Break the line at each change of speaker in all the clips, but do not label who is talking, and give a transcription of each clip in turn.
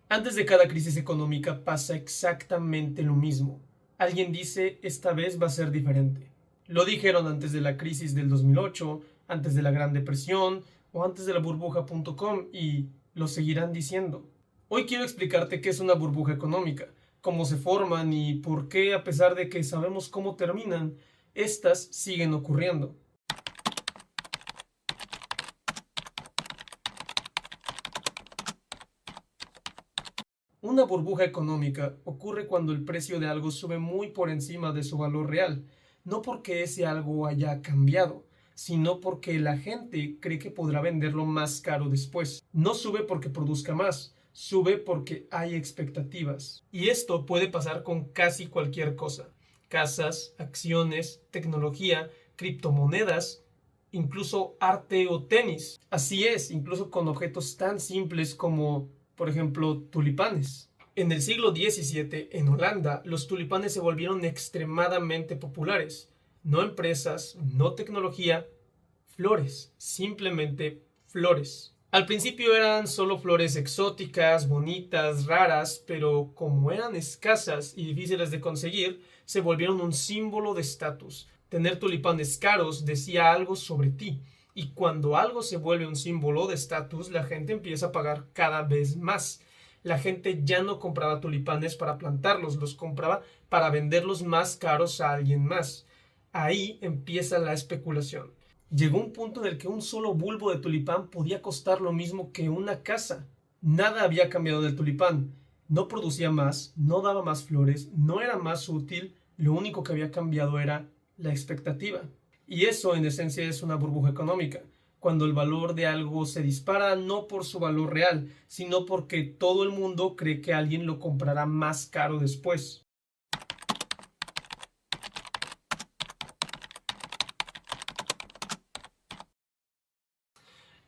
Antes de cada crisis económica pasa exactamente lo mismo. Alguien dice, esta vez va a ser diferente. Lo dijeron antes de la crisis del 2008, antes de la Gran Depresión o antes de la burbuja.com y lo seguirán diciendo. Hoy quiero explicarte qué es una burbuja económica, cómo se forman y por qué, a pesar de que sabemos cómo terminan, estas siguen ocurriendo. Una burbuja económica ocurre cuando el precio de algo sube muy por encima de su valor real, no porque ese algo haya cambiado, sino porque la gente cree que podrá venderlo más caro después. No sube porque produzca más, sube porque hay expectativas. Y esto puede pasar con casi cualquier cosa: casas, acciones, tecnología, criptomonedas, incluso arte o tenis. Así es, incluso con objetos tan simples como, por ejemplo, tulipanes. En el siglo XVII, en Holanda, los tulipanes se volvieron extremadamente populares. No empresas, no tecnología, flores, simplemente flores. Al principio eran solo flores exóticas, bonitas, raras, pero como eran escasas y difíciles de conseguir, se volvieron un símbolo de estatus. Tener tulipanes caros decía algo sobre ti, y cuando algo se vuelve un símbolo de estatus, la gente empieza a pagar cada vez más. La gente ya no compraba tulipanes para plantarlos, los compraba para venderlos más caros a alguien más. Ahí empieza la especulación. Llegó un punto en el que un solo bulbo de tulipán podía costar lo mismo que una casa. Nada había cambiado del tulipán. No producía más, no daba más flores, no era más útil, lo único que había cambiado era la expectativa. Y eso en esencia es una burbuja económica, cuando el valor de algo se dispara no por su valor real, sino porque todo el mundo cree que alguien lo comprará más caro después.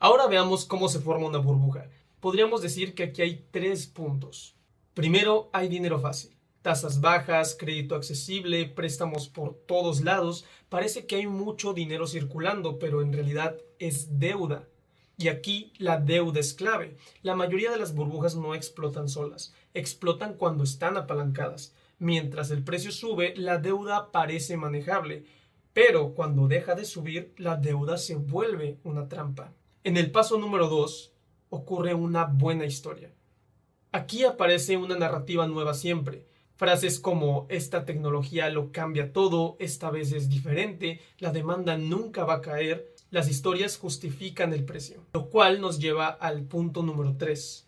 Ahora veamos cómo se forma una burbuja. Podríamos decir que aquí hay 3 puntos. Primero, hay dinero fácil. Tasas bajas, crédito accesible, préstamos por todos lados. Parece que hay mucho dinero circulando, pero en realidad es deuda. Y aquí la deuda es clave. La mayoría de las burbujas no explotan solas, explotan cuando están apalancadas. Mientras el precio sube, la deuda parece manejable, pero cuando deja de subir, la deuda se vuelve una trampa. En el paso número 2 ocurre una buena historia. Aquí aparece una narrativa nueva siempre. Frases como esta tecnología lo cambia todo, esta vez es diferente, la demanda nunca va a caer. Las historias justifican el precio, lo cual nos lleva al punto número 3,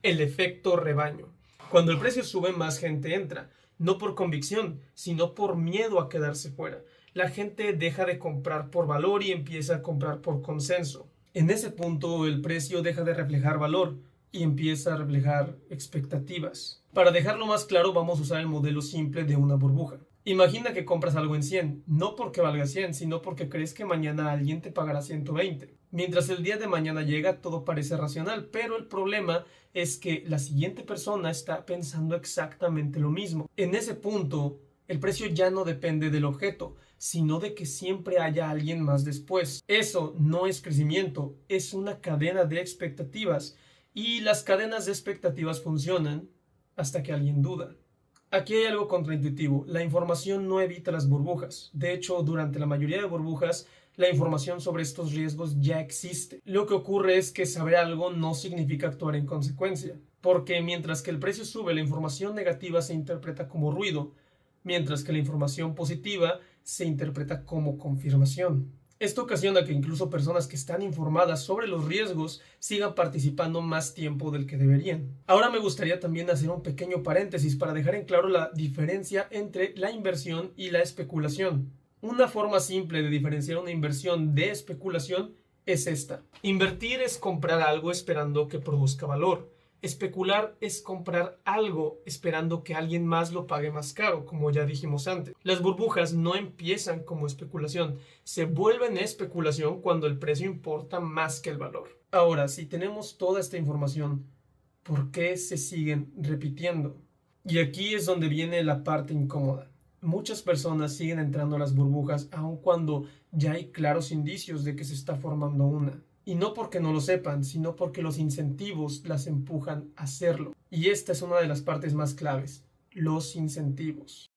el efecto rebaño. Cuando el precio sube, más gente entra, no por convicción, sino por miedo a quedarse fuera. La gente deja de comprar por valor y empieza a comprar por consenso. En ese punto el precio deja de reflejar valor y empieza a reflejar expectativas. Para dejarlo más claro, vamos a usar el modelo simple de una burbuja. Imagina que compras algo en 100, no porque valga 100, sino porque crees que mañana alguien te pagará 120. Mientras el día de mañana llega, todo parece racional, pero el problema es que la siguiente persona está pensando exactamente lo mismo. En ese punto, el precio ya no depende del objeto, sino de que siempre haya alguien más después. Eso no es crecimiento, es una cadena de expectativas, y las cadenas de expectativas funcionan hasta que alguien duda. Aquí hay algo contraintuitivo. La información no evita las burbujas. De hecho, durante la mayoría de burbujas, la información sobre estos riesgos ya existe. Lo que ocurre es que saber algo no significa actuar en consecuencia, porque mientras que el precio sube, la información negativa se interpreta como ruido, mientras que la información positiva se interpreta como confirmación. Esto ocasiona que incluso personas que están informadas sobre los riesgos sigan participando más tiempo del que deberían. Ahora me gustaría también hacer un pequeño paréntesis para dejar en claro la diferencia entre la inversión y la especulación. Una forma simple de diferenciar una inversión de especulación es esta. Invertir es comprar algo esperando que produzca valor. Especular es comprar algo esperando que alguien más lo pague más caro, como ya dijimos antes. Las burbujas no empiezan como especulación, se vuelven especulación cuando el precio importa más que el valor. Ahora, si tenemos toda esta información, ¿por qué se siguen repitiendo? Y aquí es donde viene la parte incómoda. Muchas personas siguen entrando a las burbujas aun cuando ya hay claros indicios de que se está formando una. Y no porque no lo sepan, sino porque los incentivos las empujan a hacerlo. Y esta es una de las partes más claves, los incentivos.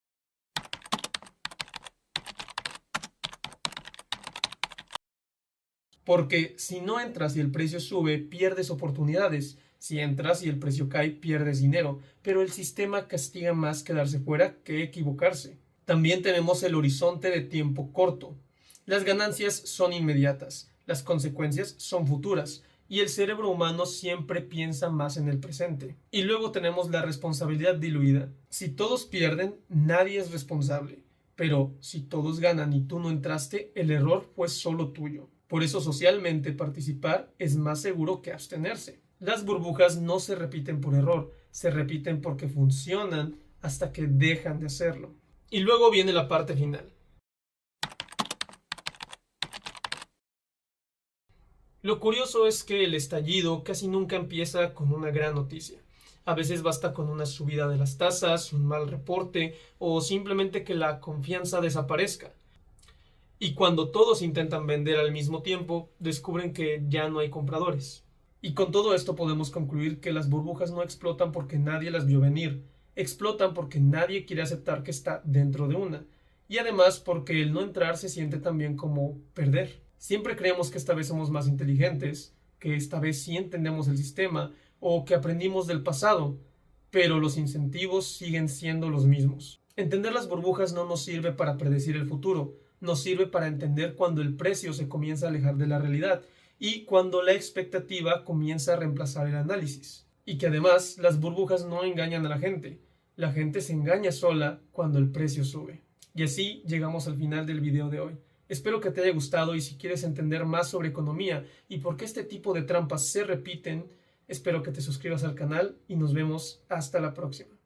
Porque si no entras y el precio sube, pierdes oportunidades. Si entras y el precio cae, pierdes dinero. Pero el sistema castiga más quedarse fuera que equivocarse. También tenemos el horizonte de tiempo corto. Las ganancias son inmediatas, las consecuencias son futuras, y el cerebro humano siempre piensa más en el presente. Y luego tenemos la responsabilidad diluida. Si todos pierden, nadie es responsable. Pero si todos ganan y tú no entraste, el error fue solo tuyo. Por eso socialmente participar es más seguro que abstenerse. Las burbujas no se repiten por error, se repiten porque funcionan hasta que dejan de hacerlo. Y luego viene la parte final. Lo curioso es que el estallido casi nunca empieza con una gran noticia. A veces basta con una subida de las tasas, un mal reporte o simplemente que la confianza desaparezca. Y cuando todos intentan vender al mismo tiempo, descubren que ya no hay compradores. Y con todo esto podemos concluir que las burbujas no explotan porque nadie las vio venir, explotan porque nadie quiere aceptar que está dentro de una. Y además porque el no entrar se siente también como perder. Siempre creemos que esta vez somos más inteligentes, que esta vez sí entendemos el sistema o que aprendimos del pasado, pero los incentivos siguen siendo los mismos. Entender las burbujas no nos sirve para predecir el futuro, nos sirve para entender cuando el precio se comienza a alejar de la realidad y cuando la expectativa comienza a reemplazar el análisis. Y que además las burbujas no engañan a la gente se engaña sola cuando el precio sube. Y así llegamos al final del video de hoy. Espero que te haya gustado y si quieres entender más sobre economía y por qué este tipo de trampas se repiten, espero que te suscribas al canal y nos vemos hasta la próxima.